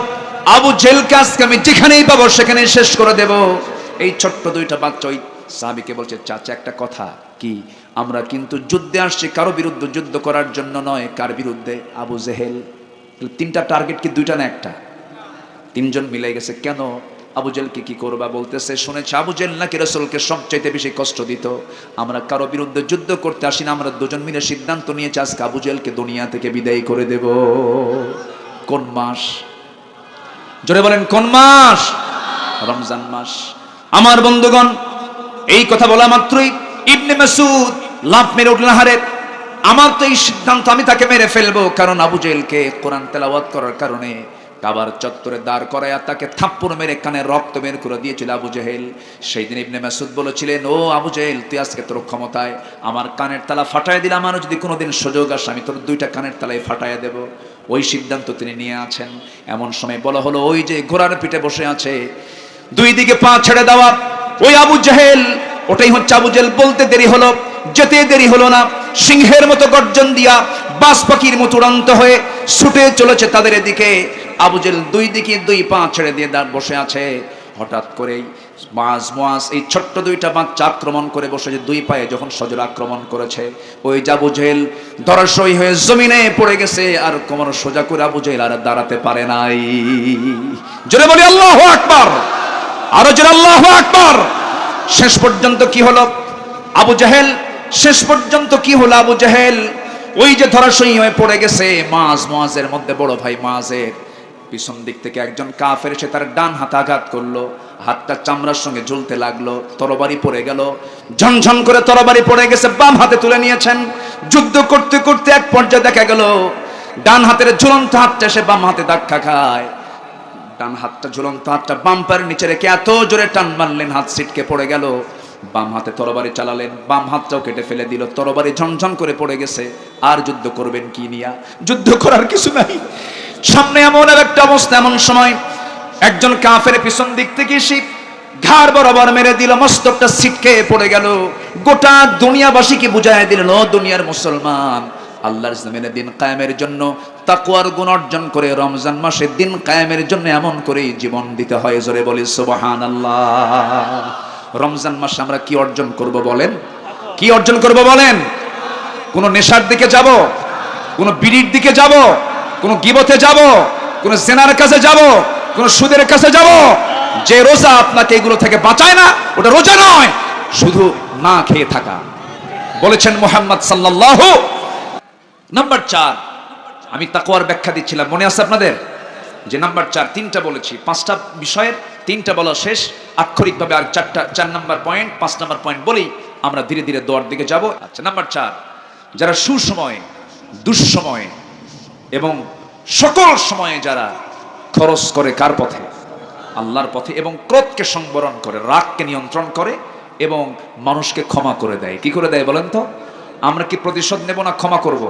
আবু জেহেলকে আজকে আমি যেখানেই পাবো সেখানেই শেষ করে দেব। এই ছোট্ট দুইটা বাচ্চা ওই সাহাবীকে বলছে, চাচা একটা কথা। কি? আমরা কিন্তু যুদ্ধে আসছি কারো বিরুদ্ধে যুদ্ধ করার জন্য নয়। কার বিরুদ্ধে? আবু জেহেল। তিনটা টার্গেট কি দুইটা না একটা? তিনজন মিলে গেছে। কেন? আবু জেহেলকে কি করবা? বলতেছে, শুনেছি আবু জেহেল নাকি রাসূলকে সবচাইতে বেশি কষ্ট দিত। আমরা কারো বিরুদ্ধে যুদ্ধ করতে আসি না, আমরা দুজন মিলে সিদ্ধান্ত নিয়েছি আজকে আবু জেহেলকে দুনিয়া থেকে বিদায় করে দেব। কোন মাস? জোরে বলেন, কোন মাস? রমজান মাস। আমার বন্ধুগণ, এই কথা বলা মাত্রই ইবনে মাসউদ লাফ মেরে উঠলেন, হারে আমার তো এই সিদ্ধান্ত, আমি তাকে মেরে ফেলবো। কারণ আবু জেহেলকে কোরআন তেলাওয়াত করার কারণে কাবার চত্বরে দাঁড় করায়া তাকে থাপ্পড় মেরে কানে রক্ত বের করে দিয়েছিল আবু জেহেল। সেই দিন ইবনে মাসউদ বলেছিলেন, ও আবু জেহেল, তুই আজকে তোর ক্ষমতায় আমার কানের তালা ফাটায় দিলাম, আমার যদি কোনোদিন সুযোগ আসে আমি তোর দুইটা কানের তালাই ফাটায় দেব। ওই সিদ্ধান্ত তিনি নিয়ে আছেন। এমন সময় বলা হলো, ওই যে ঘোড়ার পিঠে বসে আছে, দুই দিকে পা ছেড়ে দেওয়া ওই আবু জেহেল, ওটাই হচ্ছে আবু জেহেল। বলতে দেরি হলো, যেতে দেরি হলো না। সিংহের মতো গর্জন দিয়া, বাজ পাখির মতো উড়ন্ত হয়ে ছুটে চলেছে তাদের দিকে। আবু জেহেল দুই দিকে দুই পা ছেড়ে দিয়ে বসে আছে। হঠাৎ করেই মুয়াজ এই ছোট্ট দুইটা বাচ্চা আক্রমণ করে বসেছে। দুই পায়ে যখন সজোরে আক্রমণ করেছে, ওই আবু জেহেল ধরাশয়ী হয়ে জমিনে পড়ে গেছে। আর কোমর সোজা করে আবু জেহেল আর দাঁড়াতে পারে নাই। জোরে বলি আল্লাহু আকবার, আরো জোরে আল্লাহু আকবার। শেষ পর্যন্ত কি হলো আবু জেহেল? শেষ পর্যন্ত কি হলো আবু জেহেল? ওই যে ধরাশয়ী হয়ে পড়ে গেছে, মুয়াজের মধ্যে বড় ভাই মুয়াজের পিছন দিক থেকে একজন কাফের এসে তার ডান হাতে আঘাত করলো, হাতটা চামড়ার সঙ্গে ঝুলতে লাগলো, তরবারি পড়ে গেল, ঝনঝন করে তরবারি পড়ে গেছে, বাম হাতে তুলে নিয়েছেন। যুদ্ধ করতে করতে এক পর্যায়ে দেখা গেল ডান হাতের ঝুলন্ত হাতটা এসে বাম হাতে ধাক্কা খায়। ডান হাতটা ঝুলন্ত হাতটা বাম পায়ের নিচে রেখে এত জোরে টান মারলেন, হাত ছিটকে পড়ে গেল। বাম হাতে তরবারি চালালেন, বাম হাতটাও কেটে ফেলে দিল, তরবারি ঝনঝন করে পড়ে গেছে। আর যুদ্ধ করবেন কি নিয়া? যুদ্ধ করার কিছু নাই। সামনে এমন একটা অবস্থা, এমন সময় একজন কাফের পিছন দিক থেকে এসে ঘাড় বরাবর মেরে দিল, মস্তকটা ছিটকে পড়ে গেল। গোটা দুনিয়াবাসীকে বুঝায় দিলেন, ও দুনিয়ার মুসলমান, আল্লাহর জমিনে দিন কায়েমের জন্য তাকওয়ার গুণ অর্জন করে রমজান মাসে দিন কায়েমের জন্য এমন করে জীবন দিতে হয়। জোরে বলি সুবহানাল্লাহ। রমজান মাসে আমরা কি অর্জন করব বলেন? কি অর্জন করব বলেন? কোন নেশার দিকে যাব? কোন বিড়ির দিকে যাব? কোন গীবতে যাব? কোন জেনার কাছে যাব? কোন সুদের কাছে যাব? যে রোজা আপনাকে এগুলো থেকে বাঁচায় না, ওটা রোজা নয়, শুধু না খেয়ে থাকা। বলেছেন মুহাম্মদ সাল্লাল্লাহু। নাম্বার 4, আমি তাকওয়ার ব্যাখ্যা দিচ্ছিলাম, মনে আছে আপনাদের? যে নাম্বার 4, 3টা বলেছি, 5টা বিষয়ের 3টা বলা শেষ, আক্ষরিকভাবে আর 4 নাম্বার পয়েন্ট, 5 নাম্বার পয়েন্ট বলেই আমরা ধীরে ধীরে দোয়ার দিকে যাব। আচ্ছা, নাম্বার 4, যারা সুসময়ে, দুঃসময়ে এবং সকল সময়ে যারা খরচ করে কার পথে? আল্লাহর পথে, এবং ক্রোধকে সংবরণ করে, রাগকে নিয়ন্ত্রণ করে এবং মানুষকে ক্ষমা করে দেয়। কি করে দেয় বলেন তো? আমরা কি প্রতিশোধ নেব না ক্ষমা করব?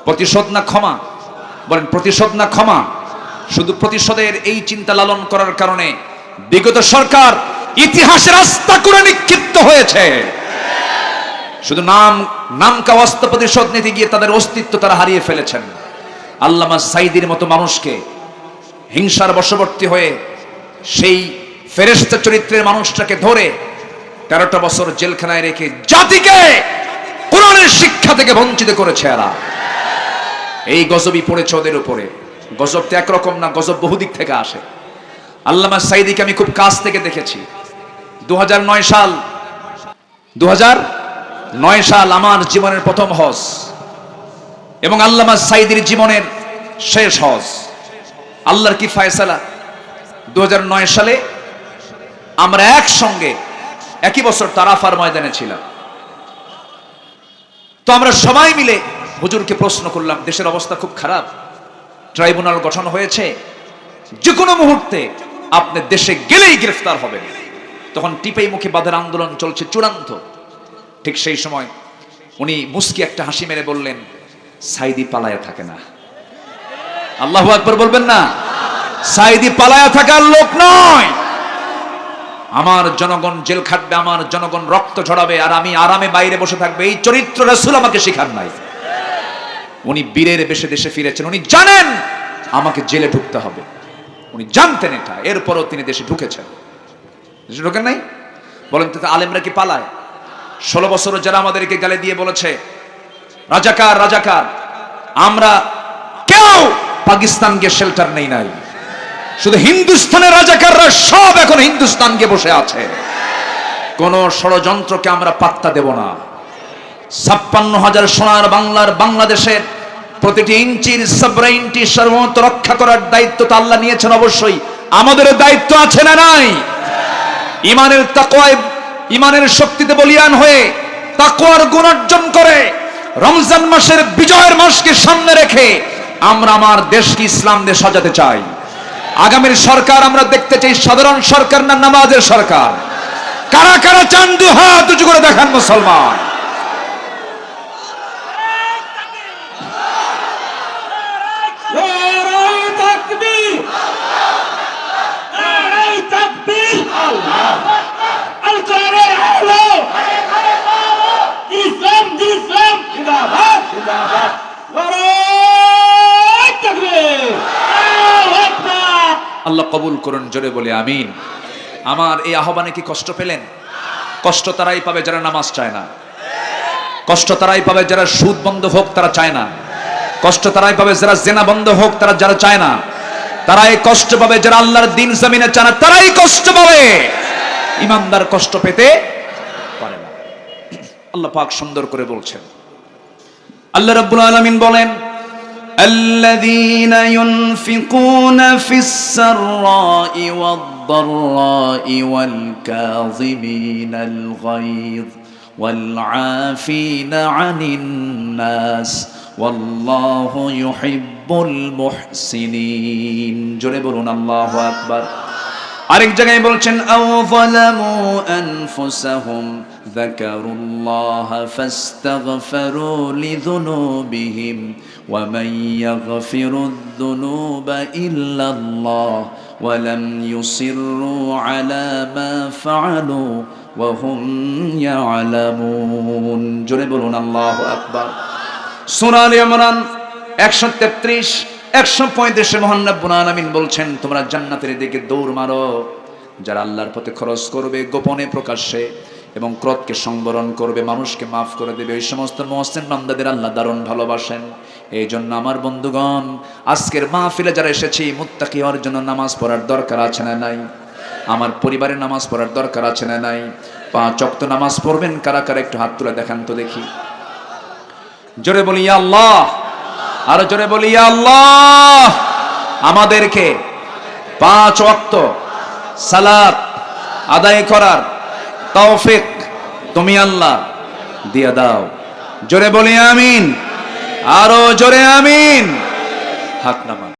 প্রতিশোধ না ক্ষমা? বলেন প্রতিশোধ না ক্ষমা? শুধু প্রতিশোধের এই চিন্তা লালন করার কারণে বিগত সরকার ইতিহাসে রাস্তা করে নিক্ষিপ্ত হয়েছে। শুধু নামকা অস্ত্র প্রতিশোধ নিতে গিয়ে তাদের অস্তিত্ব তারা হারিয়ে ফেলেছেন। আল্লামা সাঈদীর মতো মানুষকে হিংসার বশবর্তী হয়ে সেই ফেরেশতা চরিত্রের মানুষটাকে ধরে 13টা বছর জেলখানায় রেখে জাতিকে কোরআনের শিক্ষা থেকে বঞ্চিত করেছে। এরা এই গজবই পড়েছে ওদের উপরে। গজব তো একরকম না, গজব বহুদিক থেকে আসে। আল্লামা সাঈদীকে আমি খুব কাছ থেকে দেখেছি। 2009 সাল আমার জীবনের প্রথম হজ এবং আল্লামা সাঈদীর জীবনের শেষ হজ। আল্লাহর কি ফয়সালা, 2009 সালে আমরা একসঙ্গে একই বছর তারাফার ময়দানে ছিলাম। তো আমরা সবাই মিলে হুজুরকে প্রশ্ন করলাম, দেশের অবস্থা খুব খারাপ, ট্রাইব্যুনাল গঠন হয়েছে, যে কোনো মুহূর্তে আপনি দেশে গেলেই গ্রেফতার হবেন। তখন টিপাই মুখে বাঁধের আন্দোলন চলছে চূড়ান্ত। ঠিক সেই সময় উনি মুস্কি একটা হাসি মেরে বললেন, সাঈদী পালায়া থাকে না। আল্লাহু আকবার বলবেন না? সাঈদী পালায়া থাকার লোক নয়। আমার জনগণ জেল খাটবে, আমার জনগণ রক্ত ঝরাবে, আর আমি আরামে বাইরে বসে থাকবে, এই চরিত্র রাসূল আমাকে শেখান নাই। উনি বীরের বেশে দেশে ফিরেছেন। উনি জানেন আমাকে জেলে ঢুকতে হবে, উনি জানতেন এটা, এরপরও তিনি দেশে ঢুকেছেন। দেশে ঢোকেন নাই? বলেন তো আলেমরা কি পালায়? 16 বছর যারা আমাদেরকে গালে দিয়ে বলেছে রাজাকার রাজাকার, আমরা কেউ পাকিস্তানকে শেল্টার নেই নাই, শুধু হিন্দুস্তানের রাজাকাররা সব এখন হিন্দুস্তানকে বসে আছে। কোন ষড়যন্ত্রকে আমরা পাত্তা দেব না। 56,000 সোনার বাংলার বাংলাদেশের প্রতিটি ইঞ্চির সবরাইনটি সার্বভৌমত্ব রক্ষা করার দায়িত্ব তো আল্লাহ নিয়েছেন। অবশ্যই আমাদের দায়িত্ব আছে না নাই? ইমানের তাকওয়ায়, ইমানের শক্তিতে বলিয়ান হয়ে তাকওয়ার গুণ অর্জন করে রমজান মাসের বিজয়ের মাসকে সামনে রেখে আমরা আমার দেশকে ইসলাম দিয়ে সাজাতে চাই। আগামীর সরকার আমরা দেখতে চাই সাধারণ সরকার না নামাজের সরকার? কারা কারা চান দু হাত উঁচু করে দেখান মুসলমান। আল্লাহ কবুল করুন, জোরে বলে আমিন। আমার এই আহ্বানে কি কষ্ট পেলেন? কষ্ট তারাই পাবে যারা নামাজ চায় না, কষ্ট তারাই পাবে যারা সুদ বন্ধ হোক তারা চায় না, কষ্ট তারাই পাবে যারা জেনা বন্ধ হোক তারা যারা চায় না, তারাই কষ্ট পাবে যারা আল্লাহর দিন জমিনে চায় না, তারাই কষ্ট পাবে। ইমানদার কষ্ট পেতে পারে না। আল্লাহ পাক সুন্দর করে বলছেন, আল্লাহ রাব্বুল আলামিন বলেন الذين ينفقون في السراء والضراء والكاظمين الغيظ والعافين عن الناس والله يحب المحسنين জোরে বলুন আল্লাহু আকবার আরেক জায়গায় বলছেন আও যালামু আনফুসাহুম যাকারুল্লাহা ফাস্তাগফিরু লিযুনুবিহিম ওয়া মান ইয়াগফিরুয যুনুবা ইল্লাল্লাহ ওয়া লাম ইউসিররু আলা মা ফাআলু ওয়া হুম ইয়ালামুন জোরে বলুন আল্লাহু আকবার সূরা আলে ইমরান 133 135 মহান রব্বুল আলামিন বলছেন তোমরা জান্নাতের দিকে দৌড় মারো যারা আল্লাহর পথে খরচ করবে গোপনে প্রকাশ্যে এবং ক্রোধকে সংবরণ করবে মানুষকে মাফ করে দেবে এই সমস্ত মুহসিন বান্দাদের আল্লাহ দারুণ ভালোবাসেন এই জন্য আমার বন্ধুগণ আজকের মাহফিলে যারা এসেছি মুত্তাকি হওয়ার জন্য নামাজ পড়ার দরকার আছে না নাই আমার পরিবারে নামাজ পড়ার দরকার আছে না নাই 5 ওয়াক্ত নামাজ পড়বেন কারা কারা একটু হাত তুলে দেখান তো দেখি জোরে বলি ইয়া আল্লাহ আর জোরে বলি ইয়া আল্লাহ আমাদেরকে 5 ওয়াক্ত সালাত আদায় করার তৌফিক তুমি আল্লাহ দিয়ে দাও জোরে বলি আমিন আরো জোরে আমিন হাত নামান